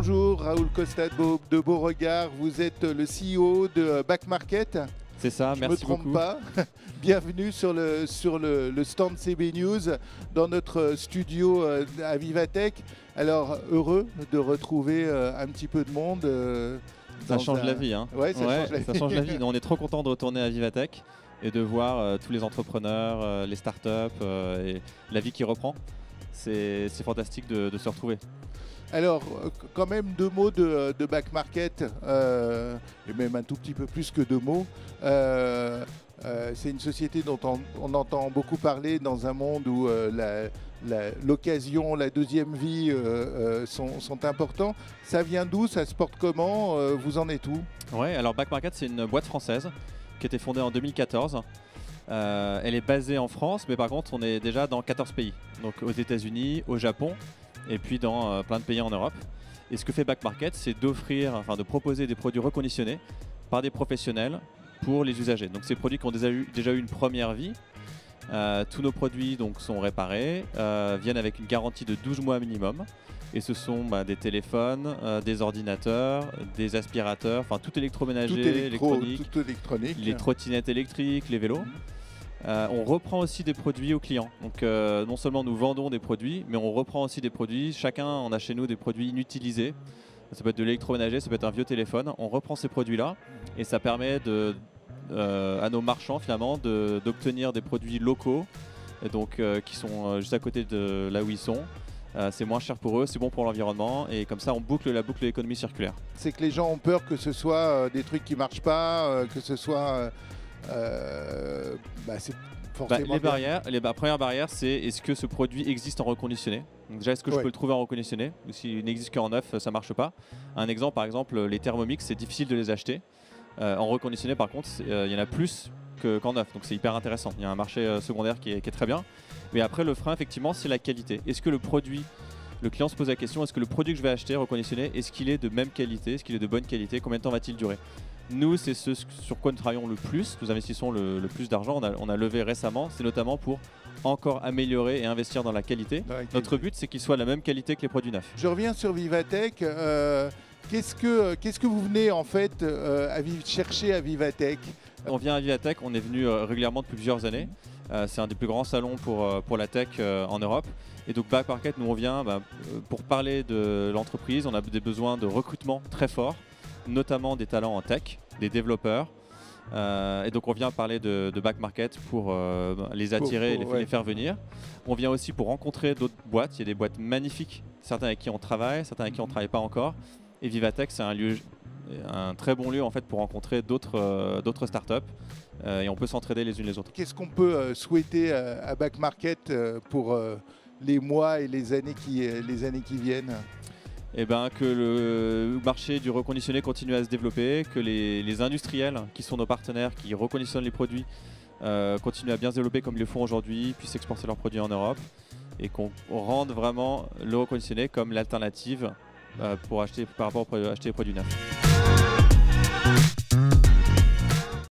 Bonjour, Raoul Costa de Beauregard, vous êtes le CEO de Back Market. C'est ça, merci beaucoup. Je ne me trompe pas. Bienvenue sur le stand CB News dans notre studio à Vivatech. Alors, heureux de retrouver un petit peu de monde. Ça change la vie. Hein. Ouais, ça change la vie. On est trop content de retourner à Vivatech et de voir tous les entrepreneurs, les startups et la vie qui reprend. C'est fantastique de se retrouver. Alors, quand même 2 mots de Back Market, et même un tout petit peu plus que 2 mots. C'est une société dont on entend beaucoup parler dans un monde où l'occasion, la deuxième vie sont importants. Ça vient d'où? Ça se porte comment? Vous en êtes où? Ouais, alors Back Market, c'est une boîte française qui a été fondée en 2014. Elle est basée en France, mais par contre, on est déjà dans 14 pays. Donc aux États-Unis, au Japon, et puis dans plein de pays en Europe. Et ce que fait Back Market, c'est de proposer des produits reconditionnés par des professionnels pour les usagers. Donc ces produits qui ont déjà eu une première vie. Tous nos produits donc, sont réparés, viennent avec une garantie de 12 mois minimum. Et ce sont des téléphones, des ordinateurs, des aspirateurs, enfin tout électroménager, électronique, les trottinettes électriques, les vélos. On reprend aussi des produits aux clients. Donc non seulement nous vendons des produits, mais on reprend aussi des produits. Chacun, on a chez nous des produits inutilisés. Ça peut être de l'électroménager, ça peut être un vieux téléphone. On reprend ces produits-là et ça permet à nos marchands finalement d'obtenir des produits locaux, donc qui sont juste à côté de là où ils sont. C'est moins cher pour eux, c'est bon pour l'environnement et comme ça on boucle la boucle de l'économie circulaire. C'est que les gens ont peur que ce soit des trucs qui ne marchent pas, que ce soit... c'est forcément la première barrière, c'est est-ce que ce produit existe en reconditionné? Donc déjà, est-ce que je peux le trouver en reconditionné? Ou s'il n'existe qu'en neuf, ça ne marche pas. Un exemple, par exemple, les Thermomix, c'est difficile de les acheter. En reconditionné, par contre, il y en a plus qu'en neuf. Donc c'est hyper intéressant. Il y a un marché secondaire qui est très bien. Mais après, le frein, effectivement, c'est la qualité. Est-ce que le client se pose la question, est-ce que le produit que je vais acheter reconditionné, est-ce qu'il est de même qualité? Est-ce qu'il est de bonne qualité? Combien de temps va-t-il durer? Nous, c'est ce sur quoi nous travaillons le plus. Nous investissons le plus d'argent. On a levé récemment. C'est notamment pour encore améliorer et investir dans la qualité. Notre but, c'est qu'il soit de la même qualité que les produits neufs. Je reviens sur Vivatech. Qu'est-ce que vous venez en fait chercher à Vivatech? On vient à Vivatech. On est venu régulièrement depuis plusieurs années. C'est un des plus grands salons pour la tech en Europe. Et donc Back Market, nous on vient pour parler de l'entreprise. On a des besoins de recrutement très forts, notamment des talents en tech, des développeurs. Et donc on vient parler de Back Market pour les attirer et les faire venir. On vient aussi pour rencontrer d'autres boîtes. Il y a des boîtes magnifiques, certaines avec qui on travaille, certaines avec qui on ne travaille pas encore. Et Vivatech, c'est un très bon lieu en fait, pour rencontrer d'autres startups. Et on peut s'entraider les unes les autres. Qu'est-ce qu'on peut souhaiter à Back Market pour les mois et les années qui viennent? Que le marché du reconditionné continue à se développer, que les industriels qui sont nos partenaires, qui reconditionnent les produits, continuent à bien se développer comme ils le font aujourd'hui, puissent exporter leurs produits en Europe et qu'on rende vraiment le reconditionné comme l'alternative par rapport à acheter les produits neufs.